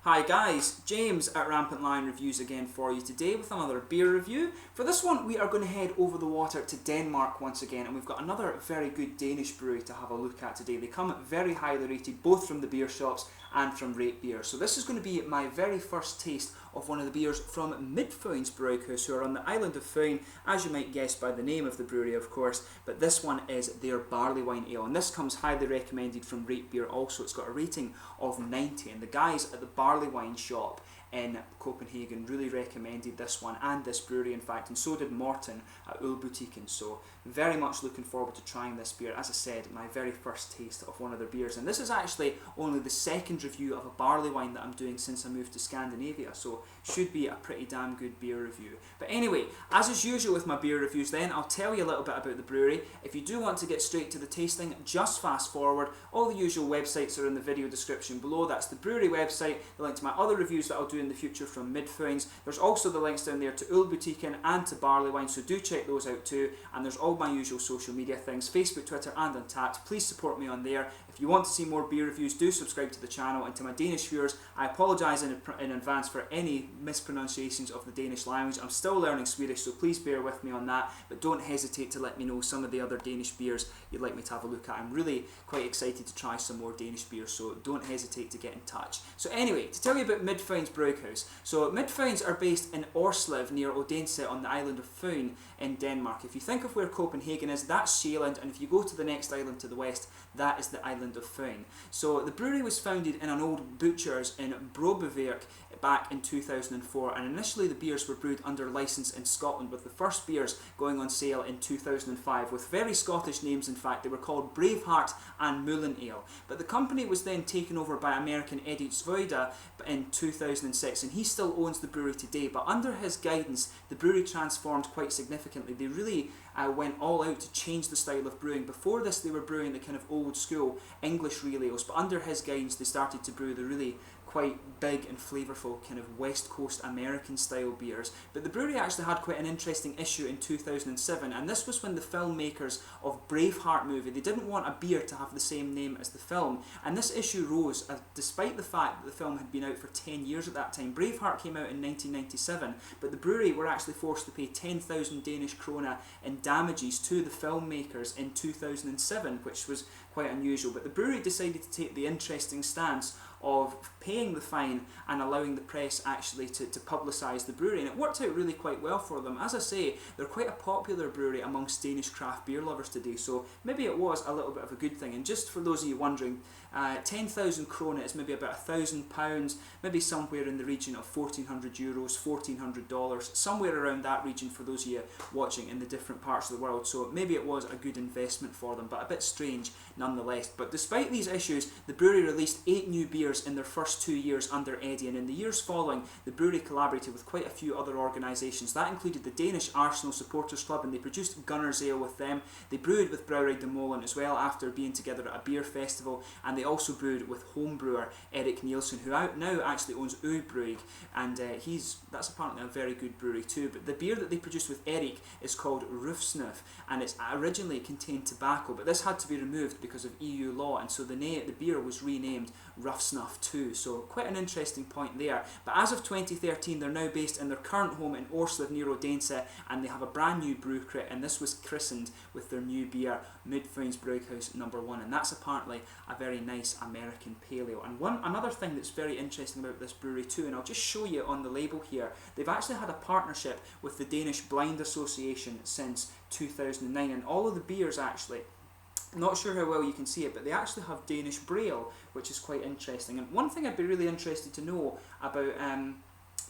Hi guys, James at RampantLionReviews again for you today with another beer review. For this one we are going to head over the water to Denmark once again, and we've got another very good Danish brewery to have a look at today. They come very highly rated both from the beer shops and from Rate Beer. So this is going to be my very first taste of one of the beers from Midtfyns Bryghus, who are on the island of Fyn, as you might guess by the name of the brewery of course, but this one is their barley wine ale, and this comes highly recommended from Rate Beer also. It's got a rating of 90, and the guys at the Barley wine shop in Copenagen really recommended this one and this brewery in fact, and so did Morten at Ølbutikken. So very much looking forward to trying this beer. As I said, my very first taste of one of their beers, and this is actually only the second review of a barley wine that I'm doing since I moved to Scandinavia, so should be a pretty damn good beer review. But anyway, as is usual with my beer reviews then, I'll tell you a little bit about the brewery. If you do want to get straight to the tasting, just fast forward. All the usual websites are in the video description below. That's the brewery website, the link to my other reviews that I'll do in the future from Midtfyns. There's also the links down there to Ølbutikken and to Barley wine, so do check those out too. And there's all my usual social media things, Facebook, Twitter and Untappd. Please support me on there. If you want to see more beer reviews, do subscribe to the channel. And to my Danish viewers, I apologise in advance for any mispronunciations of the Danish language. I'm still learning Swedish, so please bear with me on that, but don't hesitate to let me know some of the other Danish beers you'd like me to have a look at. I'm really quite excited to try some more Danish beers, so don't hesitate to get in touch. So anyway, to tell you about Midtfyns Bryghus. So Midtfyns are based in Årslev near Odense on the island of Fyn in Denmark. If you think of where Copenagen is, that's Sjælland, and if you go to the next island to the west, that is the island of Fyn. So the brewery was founded in an old butcher's in Brobevirk back in 2004, and initially the beers were brewed under license in Scotland, with the first beers going on sale in 2005 with very Scottish names. In fact, they were called Braveheart and Mullen Ale. But the company was then taken over by American Eddie Zwoida in 2006, and he still owns the brewery today, but under his guidance the brewery transformed quite significantly. They really went all out to change the style of brewing. Before this they were brewing the kind of old school English real ales, but under his guidance they started to brew the really quite big and flavourful kind of West Coast American style beers. But the brewery actually had quite an interesting issue in 2007, and this was when the filmmakers of Braveheart movie, they didn't want a beer to have the same name as the film, and this issue rose despite the fact that the film had been out for 10 years at that time. Braveheart came out in 1997, but the brewery were actually forced to pay 10,000 Danish krone in damages to the filmmakers in 2007, which was quite unusual. But the brewery decided to take the interesting stance of paying the fine and allowing the press actually to publicise the brewery, and it worked out really quite well for them. As I say, they're quite a popular brewery amongst Danish craft beer lovers today, so maybe it was a little bit of a good thing. And just for those of you wondering, 10,000 krone is maybe about £1,000, maybe somewhere in the region of €1,400, $1,400, somewhere around that region for those of you watching in the different parts of the world. So maybe it was a good investment for them, but a bit strange nonetheless. But despite these issues, the brewery released 8 new beers in their first 2 years under Eddie, and in the years following the brewery collaborated with quite a few other organisations. That included the Danish Arsenal Supporters Club, and they produced Gunner's Ale with them. They brewed with Bryghus de Molen as well after being together at a beer festival, and they also brewed with home brewer Erik Nielsen, who now actually owns Ølbutikken, and that's apparently a very good brewery too. But the beer that they produced with Erik is called Rufsnøf, and it's originally contained tobacco, but this had to be removed because of EU law, and so the beer was renamed Rough Snuff too. So quite an interesting point there. But as of 2013 they're now based in their current home in Årslev near Odense, and they have a brand new brew crit, and this was christened with their new beer Midtfyns Bryghus No. 1, and that's apparently a very nice American pale ale. And another thing that's very interesting about this brewery too, and I'll just show you on the label here, they've actually had a partnership with the Danish Blind Association since 2009, and all of the beers actually, not sure how well you can see it, but they actually have Danish Braille, which is quite interesting. And one thing I'd be really interested to know about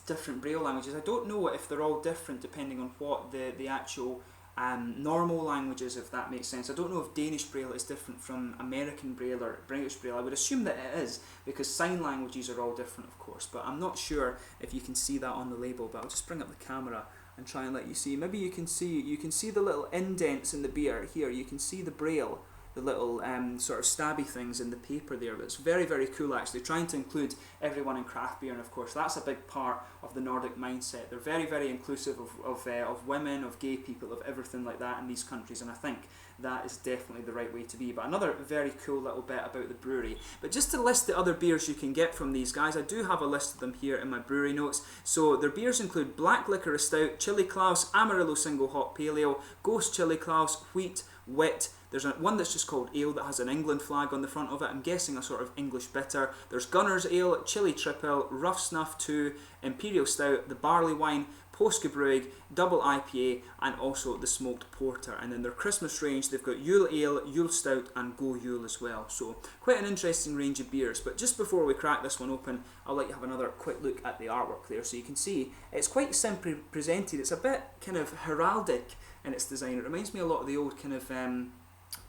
different Braille languages, I don't know if they're all different depending on what the actual normal languages, if that makes sense. I don't know if Danish Braille is different from American Braille or British Braille. I would assume that it is, because sign languages are all different of course, but I'm not sure if you can see that on the label. But I'll just bring up the camera and try and let you see. Maybe you can see the little indents in the beer here. You can see the Braille little sort of stabby things in the paper there. But it's very, very cool actually, trying to include everyone in craft beer, and of course that's a big part of the Nordic mindset. They're very, very inclusive of women, of gay people, of everything like that in these countries, and I think that is definitely the right way to be. But another very cool little bit about the brewery. But just to list the other beers you can get from these guys, I do have a list of them here in my brewery notes. So their beers include Black Licorice Stout, Chili Klaus, Amarillo Single Hop Pale Ale, Ghost Chili Klaus, Wheat, Wit. There's one that's just called Ale that has an England flag on the front of it. I'm guessing a sort of English bitter. There's Gunner's Ale, Chili Triple, Rough Snuff 2, Imperial Stout, the Barley Wine, Påskebrygg, Double IPA, and also the Smoked Porter. And then their Christmas range, they've got Yule Ale, Yule Stout, and Go Yule as well. So quite an interesting range of beers. But just before we crack this one open, I'd like to have another quick look at the artwork there. So you can see it's quite simply presented. It's a bit kind of heraldic in its design. It reminds me a lot of the old kind of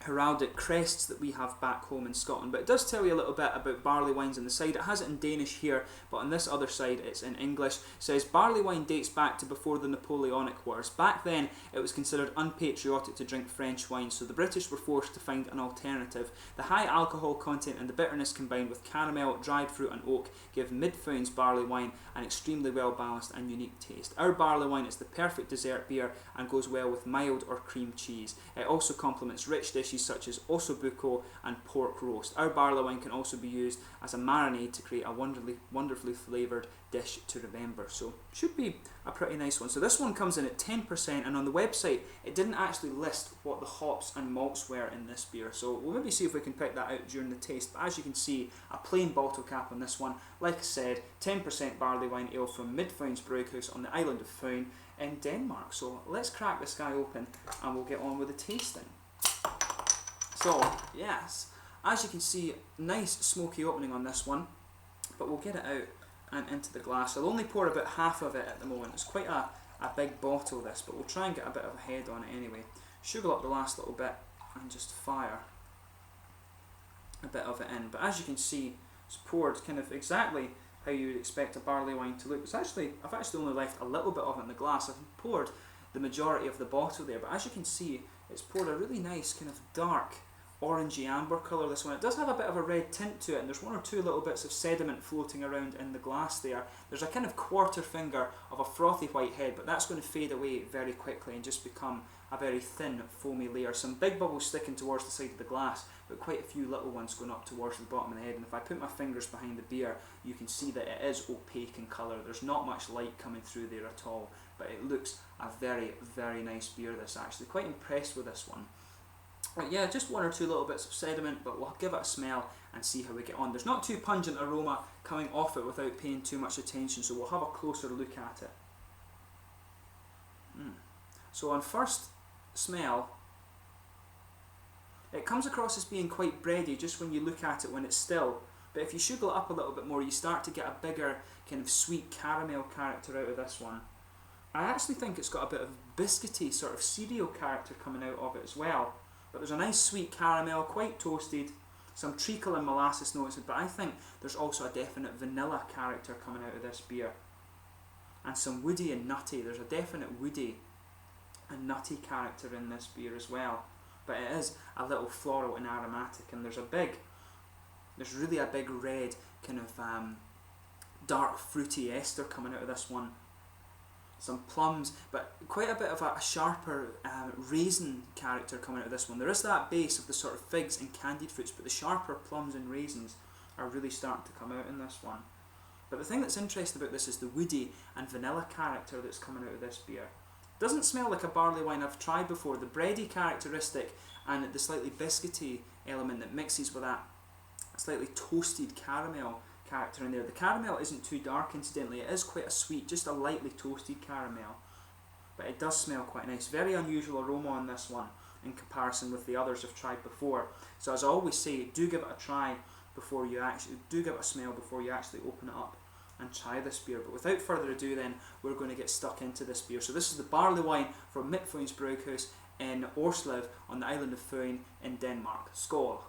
heraldic crests that we have back home in Scotland, but it does tell you a little bit about barley wines on the side. It has it in Danish here, but on this other side it's in English. It says barley wine dates back to before the Napoleonic Wars. Back then it was considered unpatriotic to drink French wine, so the British were forced to find an alternative. The high alcohol content and the bitterness combined with caramel, dried fruit and oak give Midtfyns barley wine an extremely well balanced and unique taste. Our barley wine is the perfect dessert beer and goes well with mild or cream cheese. It also complements rich dishes such as ossobuco and pork roast. Our barley wine can also be used as a marinade to create a wonderfully flavoured dish to remember. So should be a pretty nice one. So this one comes in at 10%, and on the website it didn't actually list what the hops and malts were in this beer. So we'll maybe see if we can pick that out during the taste. But as you can see, a plain bottle cap on this one. Like I said, 10% barley wine ale from Midtfyns Bryghus on the island of Fyn in Denmark. So let's crack this guy open and we'll get on with the tasting. So, yes, as you can see, nice smoky opening on this one, but we'll get it out and into the glass. I'll only pour about half of it at the moment. It's quite a big bottle this, but we'll try and get a bit of a head on it anyway. Sugar up the last little bit and just fire a bit of it in. But as you can see, it's poured kind of exactly how you would expect a barley wine to look. I've actually only left a little bit of it in the glass. I've poured the majority of the bottle there, but as you can see, it's poured a really nice kind of dark orangey amber colour, this one. It does have a bit of a red tint to it, and there's one or two little bits of sediment floating around in the glass there. There's a kind of quarter finger of a frothy white head, but that's going to fade away very quickly and just become a very thin foamy layer. Some big bubbles sticking towards the side of the glass, but quite a few little ones going up towards the bottom of the head. And if I put my fingers behind the beer, you can see that it is opaque in colour. There's not much light coming through there at all, but it looks a very, very nice beer, this actually. Quite impressed with this one. But yeah, just one or two little bits of sediment, but we'll give it a smell and see how we get on. There's not too pungent aroma coming off it without paying too much attention, so we'll have a closer look at it. So on first smell, it comes across as being quite bready just when you look at it when it's still, but if you sugar it up a little bit more, you start to get a bigger kind of sweet caramel character out of this one. I actually think it's got a bit of biscuity sort of cereal character coming out of it as well. But there's a nice sweet caramel, quite toasted, some treacle and molasses notes, but I think there's also a definite vanilla character coming out of this beer. And some woody and nutty. There's a definite woody and nutty character in this beer as well. But it is a little floral and aromatic, and there's really a big red kind of dark fruity ester coming out of this one. Some plums, but quite a bit of a sharper raisin character coming out of this one. There is that base of the sort of figs and candied fruits, but the sharper plums and raisins are really starting to come out in this one. But the thing that's interesting about this is the woody and vanilla character that's coming out of this beer. It doesn't smell like a barley wine I've tried before. The bready characteristic and the slightly biscuity element that mixes with that slightly toasted caramel character in there. The caramel isn't too dark, incidentally. It is quite a sweet, just a lightly toasted caramel, but it does smell quite nice. Very unusual aroma on this one in comparison with the others I've tried before. So as I always say, do give it a try before you give it a smell before you actually open it up and try this beer. But without further ado then, we're going to get stuck into this beer. So this is the barley wine from Midtfyns Bryghus in Årslev on the island of Fyn in Denmark. Skål!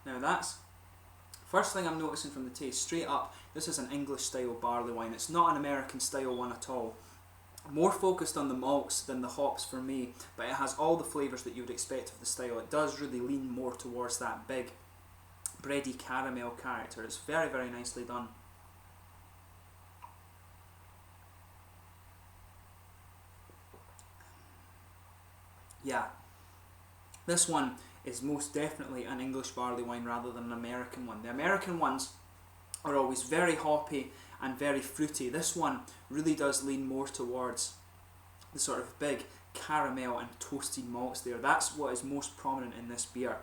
Now that's First thing I'm noticing from the taste, straight up, this is an English style barley wine. It's not an American style one at all. More focused on the malts than the hops for me, but it has all the flavours that you would expect of the style. It does really lean more towards that big bready caramel character. It's very, very nicely done. Yeah, this one is most definitely an English barley wine rather than an American one. The American ones are always very hoppy and very fruity. This one really does lean more towards the sort of big caramel and toasted malts there. That's what is most prominent in this beer.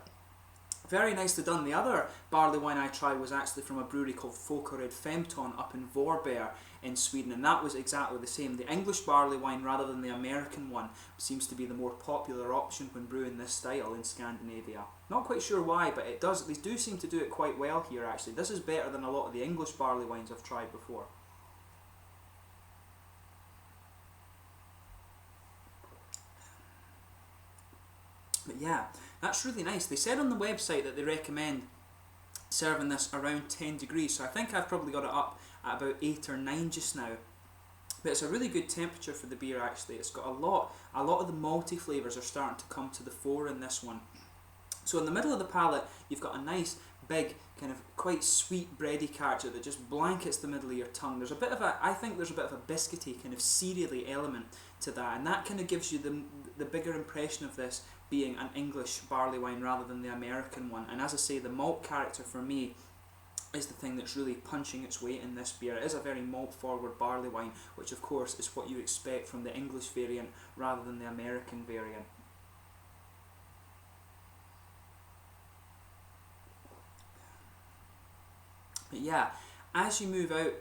Very nicely done. The other barley wine I tried was actually from a brewery called Folkared Femton up in Vorberg in Sweden, and that was exactly the same. The English barley wine rather than the American one seems to be the more popular option when brewing this style in Scandinavia. Not quite sure why, but they do seem to do it quite well here actually. This is better than a lot of the English barley wines I've tried before. But yeah, that's really nice. They said on the website that they recommend serving this around 10 degrees, so I think I've probably got it up at about 8 or 9 just now. But it's a really good temperature for the beer actually. It's got a lot of the malty flavours are starting to come to the fore in this one. So in the middle of the palate, you've got a nice big kind of quite sweet bready character that just blankets the middle of your tongue. There's a bit of I think there's a bit of a biscuity kind of cereally element to that, and that kind of gives you the bigger impression of this being an English barley wine rather than the American one. And as I say, the malt character for me is the thing that's really punching its weight in this beer. It is a very malt forward barley wine, which of course is what you expect from the English variant rather than the American variant. But yeah, as you move out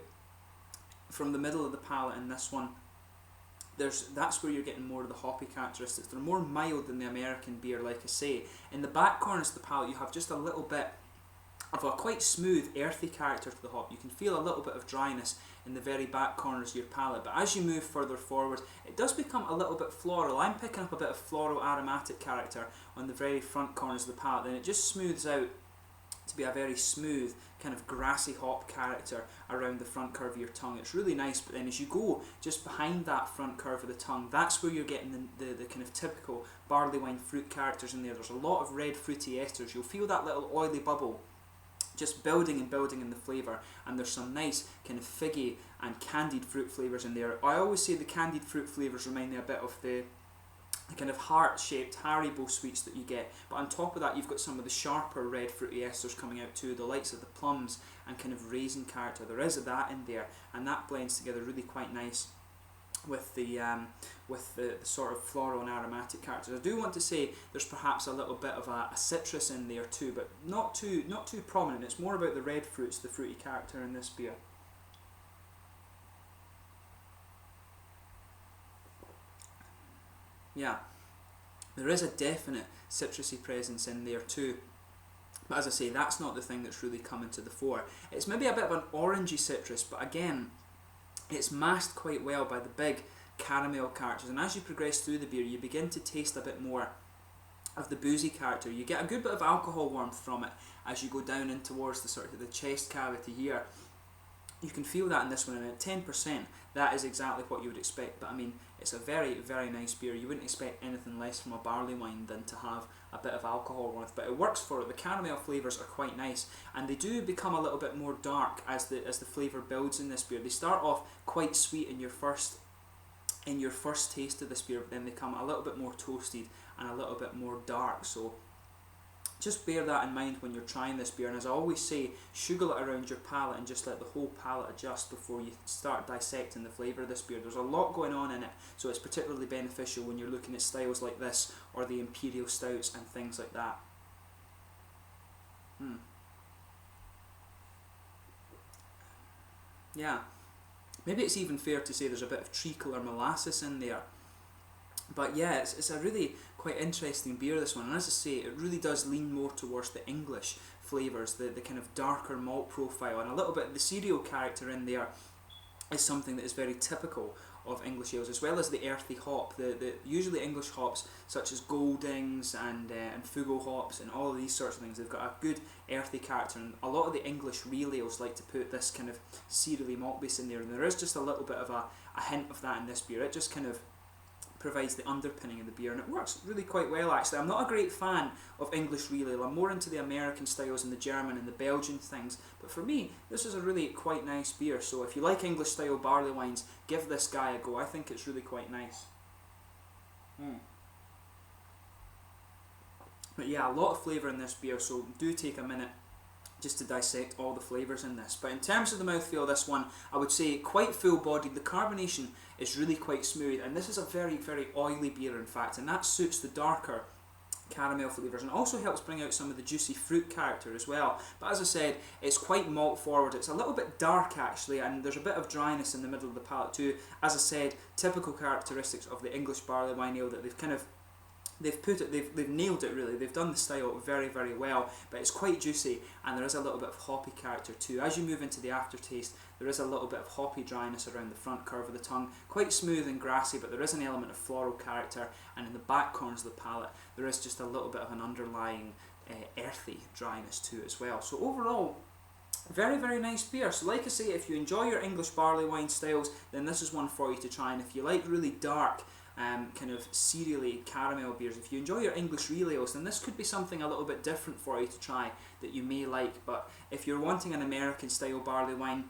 from the middle of the palate in this one, that's where you're getting more of the hoppy characteristics. They're more mild than the American beer, like I say. In the back corners of the palate, you have just a little bit of a quite smooth, earthy character to the hop. You can feel a little bit of dryness in the very back corners of your palate, but as you move further forward, it does become a little bit floral. I'm picking up a bit of floral aromatic character on the very front corners of the palate, and it just smooths out to be a very smooth, kind of grassy hop character around the front curve of your tongue. It's really nice, but then as you go just behind that front curve of the tongue, that's where you're getting the kind of typical barley wine fruit characters in there. There's a lot of red fruity esters. You'll feel that little oily bubble just building and building in the flavour, and there's some nice kind of figgy and candied fruit flavours in there. I always say the candied fruit flavours remind me a bit of the kind of heart-shaped Haribo sweets that you get, but on top of that you've got some of the sharper red fruity esters coming out too, the likes of the plums and kind of raisin character. There is that in there, and that blends together really quite nice with the sort of floral and aromatic characters. I do want to say there's perhaps a little bit of a citrus in there too, but not too prominent. It's more about the red fruits, the fruity character in this beer. Yeah, there is a definite citrusy presence in there too, but as I say, that's not the thing that's really coming to the fore. It's maybe a bit of an orangey citrus, but again, it's masked quite well by the big caramel characters, and as you progress through the beer, you begin to taste a bit more of the boozy character. You get a good bit of alcohol warmth from it as you go down in towards the sort of the chest cavity here. You can feel that in this one, and at 10%, that is exactly what you would expect. But I mean, it's a very, very nice beer. You wouldn't expect anything less from a barley wine than to have a bit of alcohol warmth, but it works for it. The caramel flavours are quite nice, and they do become a little bit more dark as the flavour builds in this beer. They start off quite sweet in your first taste of this beer, but then they become a little bit more toasted and a little bit more dark. So just bear that in mind when you're trying this beer, and as I always say, sugar it around your palate and just let the whole palate adjust before you start dissecting the flavour of this beer. There's a lot going on in it, so it's particularly beneficial when you're looking at styles like this or the imperial stouts and things like that. Yeah, maybe it's even fair to say there's a bit of treacle or molasses in there. But yeah, it's a really quite interesting beer, this one, and as I say, it really does lean more towards the English flavours, the kind of darker malt profile, and a little bit of the cereal character in there is something that is very typical of English ales, as well as the earthy hop. The usually English hops such as Goldings and Fugo hops and all of these sorts of things, they've got a good earthy character, and a lot of the English real ales like to put this kind of cereally malt base in there, and there is just a little bit of a hint of that in this beer. It just kind of provides the underpinning of the beer, and it works really quite well actually. I'm not a great fan of English real ale. I'm more into the American styles and the German and the Belgian things, but for me this is a really quite nice beer. So if you like English style barley wines, give this guy a go. I think it's really quite nice. But yeah, a lot of flavour in this beer, so do take a minute just to dissect all the flavours in this. But in terms of the mouthfeel of this one, I would say quite full bodied. The carbonation is really quite smooth, and this is a very, very oily beer in fact, and that suits the darker caramel flavours and also helps bring out some of the juicy fruit character as well. But as I said, it's quite malt forward. It's a little bit dark actually, and there's a bit of dryness in the middle of the palate too. As I said, typical characteristics of the English barley wine ale that they've nailed it really. They've done the style very, very well, but it's quite juicy, and there is a little bit of hoppy character too. As you move into the aftertaste, there is a little bit of hoppy dryness around the front curve of the tongue, quite smooth and grassy, but there is an element of floral character, and in the back corners of the palate there is just a little bit of an underlying earthy dryness too as well. So overall, very, very nice beer. So like I say, if you enjoy your English barley wine styles, then this is one for you to try, and if you like really dark kind of cereally caramel beers, if you enjoy your English real ales, then this could be something a little bit different for you to try that you may like. But if you're wanting an American style barley wine,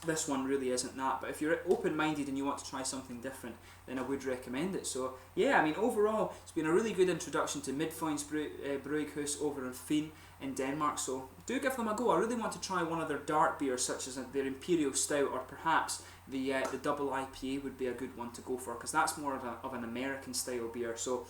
this one really isn't that. But if you're open-minded and you want to try something different, then I would recommend it. So yeah, I mean overall it's been a really good introduction to Midtfyns Bryghus over in Fyn in Denmark, so do give them a go. I really want to try one of their dark beers such as their Imperial Stout, or perhaps the double IPA would be a good one to go for, because that's more of an American style beer. So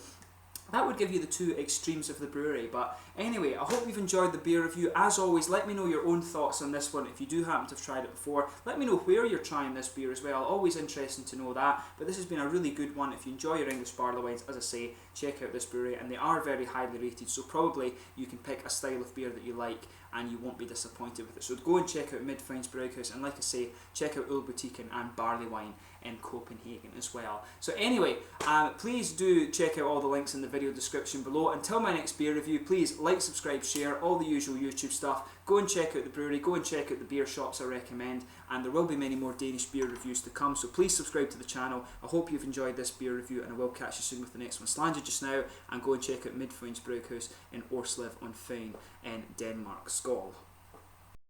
that would give you the two extremes of the brewery. But anyway, I hope you've enjoyed the beer review. As always, let me know your own thoughts on this one if you do happen to have tried it before. Let me know where you're trying this beer as well. Always interesting to know that. But this has been a really good one. If you enjoy your English barley wines, as I say, check out this brewery, and they are very highly rated, so probably you can pick a style of beer that you like and you won't be disappointed with it. So go and check out Midtfyns Bryghus, and like I say, check out Ølbutikken and Barley Wine in Copenagen as well. So anyway, please do check out all the links in the video description below. Until my next beer review, please like, subscribe, share, all the usual YouTube stuff. Go and check out the brewery, go and check out the beer shops I recommend, and there will be many more Danish beer reviews to come, so please subscribe to the channel. I hope you've enjoyed this beer review, and I will catch you soon with the next one. Slange just now, and go and check out Midtfyns Bryghus in Årslev on Fyn in Denmark. Skål!